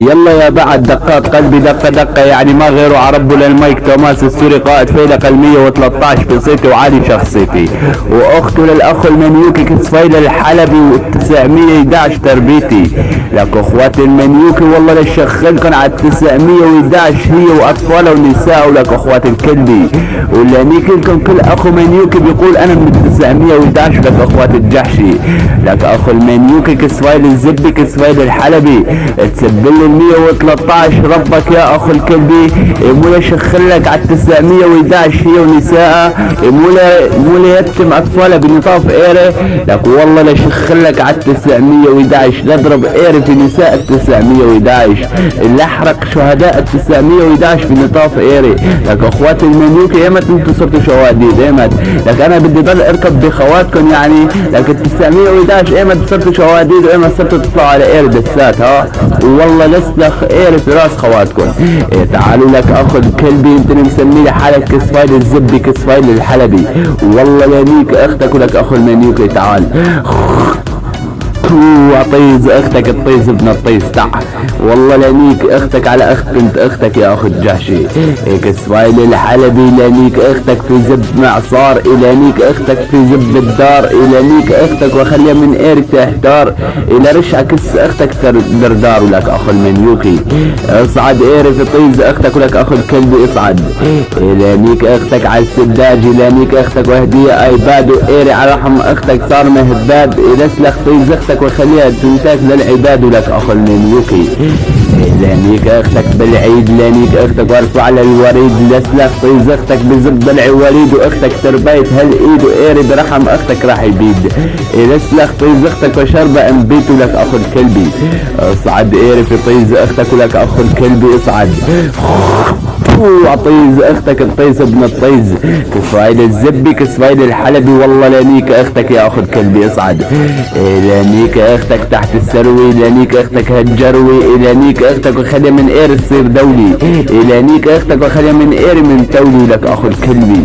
يلا يا بعد دقات قلبي دقة دقة، يعني ما غيره عرب للمايك توماس السوري قائد فيلق 113 في صيتي وعالي شخصيتي، واخته للاخ المنيوكي كسفيل الحلبي و911 تربيتي. لك اخوات المنيوكي والله لشغلكن على 911 هي واطفالها ونساء. ولك اخوات الكلبي ولانيك لكم كل اخو منيوكي بيقول انا من 911. لك اخوات الجحشي، لك اخو المنيوكي كسفيل الزبي كسفيل الحلبي تسبل 113 ربك يا اخو الكلبي. مولا شخلك على 911 هي ونساء، مولا يتم اطفالها بنطاف ايري. لك والله لشخلك على 911 نضرب ايري في نساء 911 اللي احرق شهداء 911 في نطاف ايري. لك اخوات المنيوكي ايمت انتوا صرتوا شواديد ايمت. لك انا بدي ضل اركب بخواتكم يعني. لك 911 ايمت صرتوا شواديد وايمت صرتوا تطلعوا على ايري دسات ها. والله لسلخ ايري في راس خواتكم. تعالوا لك اخو الكلبي انت مسمي لي حالك كسفايل الزبي كسفايل الحلبي. والله لانيك اختك. ولك اخو المنيوكي تعال وطيز اختك الطيز ابن الطيز تع. والله لانيك اختك على اخت بنت اختك يا اخو الجحشي. كسفايل الحلبي لانيك اختك في زب معصار. لانيك اختك في زب الدار. لانيك اختك وخليها من ايرك تحتار. الى رشع كس اختك دردار. ولك اخو المنيوكي اصعد ايري في طيز اختك. ولك اخو الكلبي اصعد. لانيك اختك على السداج. لانيك اختك وهدية ايباد. وايري على رحم اختك صار مهباد. لسلخ طيز اختك وخليها تنتاج للعباد. ولك اخو المنيوكي لانيك اختك بالعيد. لانيك اختك وارفع على الوريد. لسلخ طيز اختك بزب العواليد. واختك تربيت هالايد. وايري برحم اختك راح يبيد. لسلخ طيز اختك وشربة انبيت. ولك اخو الكلبي اصعد ايري في طيز اختك. ولك اخو الكلبي اصعد وطيز اختك الطيز ابن الطيز كسفايل الزبي كسفايل الحلبي. والله لانيك اختك يا اخو الكلبي اصعد. لانيك اختك تحت السروي. لانيك اختك هالجروي. لانيك اختك وخليها من اير تصير دولي. لانيك اختك وخليها من اير من تولي. لك اخو الكلبي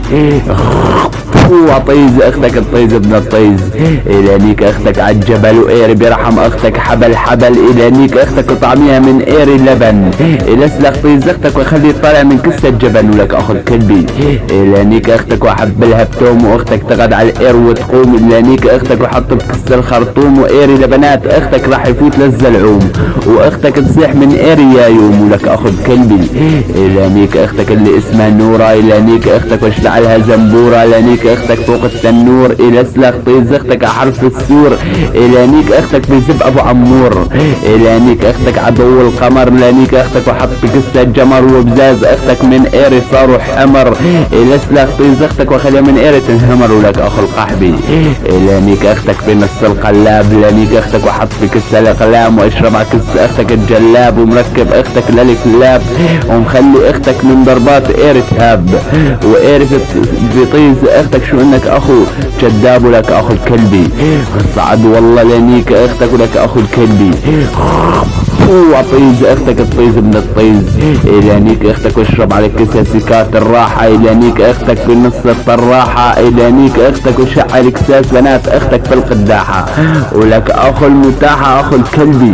وطيز اختك الطيز ابن الطيز. لانيك اختك عالجبل. وايري برحم اختك حبل حبل. لانيك اختك وطعميها من ايري اللبن. لسلخ طيز اختك وخلي طالع من كسة الجبن. ولك اخو الكلبي لانيك اختك وحبلها بتوم. واختك تغد على الاير وتقوم. لانيك اختك وحط بكسة الخرطوم. وايري لبنات اختك راح يفوت للزلعوم. واختك تصيح من ايري يا يوم. ولك اخو الكلبي لانيك اختك اللي اسمها نورة. لانيك اختك واشتعلها زنبورة. لانيك اختك فوق التنور. لسلخ طيز اختك حرف السور. لانيك اختك بزب ابو عمور. لانيك اختك عدو القمر. لانيك اختك وحط بكسة جمر. وبزاز اختك من ايري صاروا حمر. لسلخ طيز اختك وخليها من ايري تنهمر. ولك اخو القحبي لانيك اختك بنص القلاب. لانيك اختك وحط بكسة الاقلام. واشرب على كسة اختك الجلاب. ومركب اختك للكلاب. ومخلي اختك من ضربات ايري تهاب. وايري في طيز اختك شو انك اخو جداب. ولك اخو الكلبي صعد. والله لانيك اختك. ولك اخو الكلبي وطيز اختك الطيز ابن الطيز. لانيك اختك واشرب على كسة سكات الراحة. لانيك اختك في نص الطراحة. لانيك اختك وشعل كساس بنات اختك في القداحة. ولك اخو المتاحة اخو الكلبي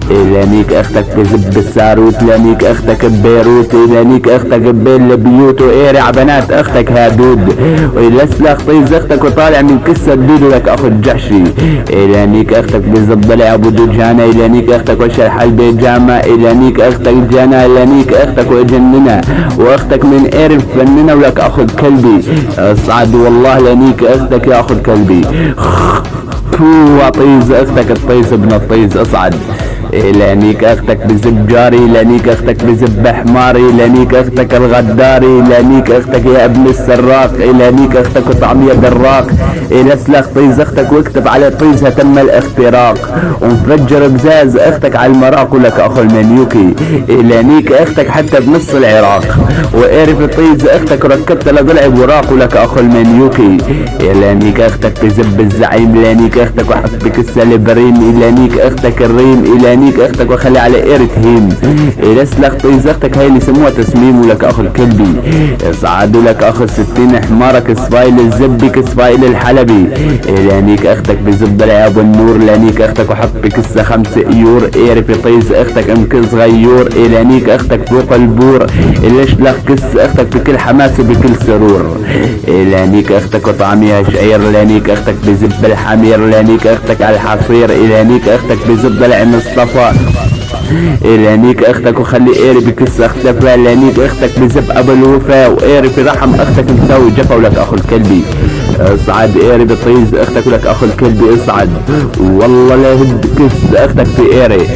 لانيك اختك في زب الساروت. لانيك اختك ببيروت. لانيك اختك ببين البيوت. وايري ع بنات اختك هادود. ولسلخ طيز اختك وطالع من كسة الدود. ولك اخو الجحشي لانيك اختك بزب ابو دجانة. لانيك اختك وشرح البيجامة. لانيك اختك جانا. لانيك اختك وجننا. واختك من اير فننا. ولك اخو الكلبي اصعد. والله لانيك اختك يا اخو الكلبي وطيز اختك الطيز ابن الطيز اصعد. لانيك اختك بزب جاري. لانيك اختك بزب حماري. لانيك اختك الغداري. لانيك اختك يا ابن السراق. لانيك اختك وطعمية براق. لسلخ طيز اختك واكتب على طيزها تم الاختراق. ومفجر بزاز اختك على المراق. ولك اخو المنيوكي لانيك اختك حتى بنص العراق. واعرف طيز اختك وركبت لضلع براق. ولك اخو المنيوكي لانيك اختك بزب الزعيم. لانيك اختك وحط بكسة البريم. لانيك اختك الريم. لانيك اختك وخلي على اير تهيم. لسلخ طيز اختك هاي اللي يسموها تسميم ولك اخو الكلبي. اصعدوا لك اخو الستين حمارك سفايل الزبي كسفايل الحلبي. لانيك اختك بزب العياب والنور لانيك اختك وحط بكسة 5 ايور. اير في طيز اختك امكن صغيور. لانيك اختك فوق البور. ليش لك كس اختك بكل حماس وبكل سرور. لانيك اختك وطعميها شعير. لانيك اختك بزب الحمير. لانيك اختك على الحصير. لانيك اختك بزب العين اصطفى. لانيك اختك وخلي ايري بكس اختفى. لانيك اختك بزب ابو الوفا. وايري في رحم اختك مساوي جفا ولك اخو الكلبي. اصعد ايري بطيز اختك ولك اخو الكلبي اصعد. والله لا هد كس اختك في ايري.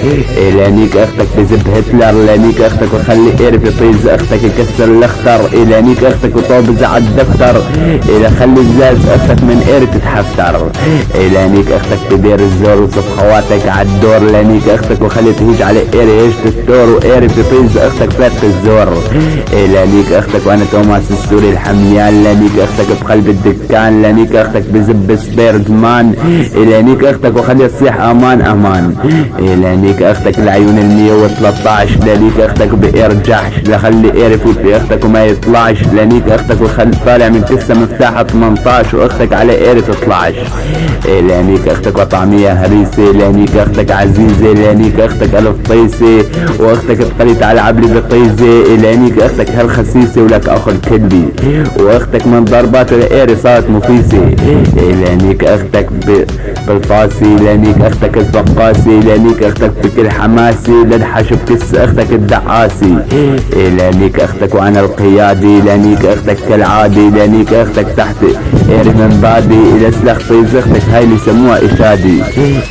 لانيك اختك بزب هتلر. لانيك اختك وخلي ايري في طيز اختك يكسر الاخطر. لانيك اختك وطابز على الدفتر. خلي الزاز اختك من ايري تتحفتر. لانيك اختك تدير الزور وصف خواتك على الدور. لانيك اختك وخلي تهيج على ايري ايش الدور. وايري في طيز اختك فاتح الزور. لانيك اختك وانا توماس السوري الحميان. لانيك اختك بقلب الدكان. لانيك اختك بزب سبير زمان. لانيك اختك وخلي تصيح امان امان. لانيك اختك العيون 113. لانيك اختك بارجعش لخلي ايري يفوت في اختك وما يطلعش. لانيك اختك وخلي طالع من كسة مفتاحة 18 واختك على ايري تطلعش. لانيك اختك وطعمية هريسة. لانيك اختك عزيزة. لانيك اختك الف طيسة واختك بقلت على عبلي بطيزة. لانيك اختك هالخسيسة ولك اخو الكلبي. واختك من ضربات الايري صارت مفيسة. لانيك اختك بالفاسي. لانيك اختك الفقاسي. لانيك اختك بكل حماسي لدحش بكس اختك الدعاسي. لانيك اختك وانا القيادي. لانيك اختك كالعادي. لانيك اختك تحت ايري من بادي. لسلخ طيز اختك هاي اللي يسموها اشادي.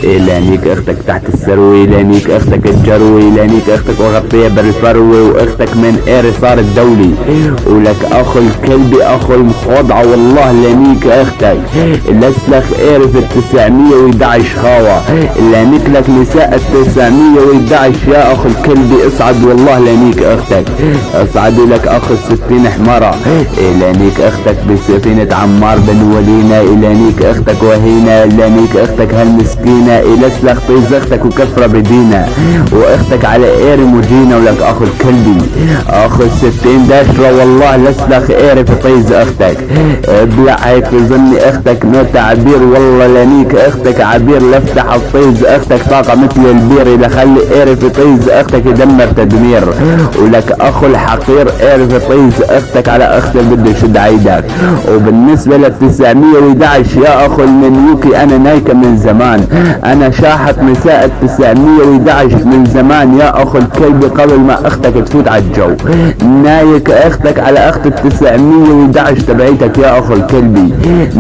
لانيك اختك تحت السروي. لانيك اختك الجروي. لانيك اختك وغطيها بالفروي. واختك من ايري صارت دولي. ولك اخو الكلبي اخو المخوضعة. والله لانيك اختك لسلخ ايري في 911 خاوة. لانيك لك نساء 911 يا اخو الكلبي اصعد. والله لانيك اختك اصعدوا لك اخو 60 حمارة. لانيك اختك بسفينة عمار بن ولينا. لانيك اختك وهينا. لانيك اختك هالمسكينة. لسلخ طيز اختك وكفرة بدينا. واختك على ايري مجينة ولك اخو الكلبي اخو 60 داشرة. والله لسلخ ايري في طيز اختك ابلع هيك في ظني اختك نوع تعبير. والله لانيك اختك عبير لفتح الطيز اختك طاقة مثل البير. لخلي ايري في طيز اختك يدمر تدمير. ولك اخو الحقير ايري في طيز اختك على اختك بده يشد عيدك. وبالنسبة لل 911 يا اخو المنيوكي انا نايكة من زمان. انا شاحت نساء 911 من زمان يا اخو الكلب قبل ما اختك تفوت على الجو. نايك اختك على اخت 911 تبعيتك يا اخو الكلبي.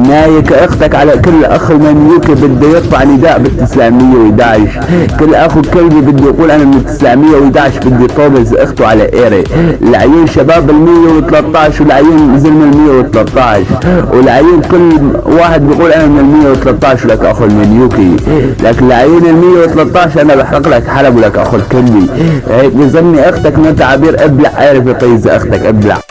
نايك اختك على كل اخ المنيوكي بده يرفع نداء بال 911. كل اخو كلبي بده يقول انا من 911 بدي طوبز اخته على ايري. العيون شباب ال 113 والعيون زلم ال 113 والعيون كل واحد بيقول انا من ال 113 لك اخو المنيوكي. لك العيون ال 113 انا بحرق لك حلب ولك اخو الكلبي. هيك بظني اختك من تعابير ابلع ايري في طيز اختك ابلع.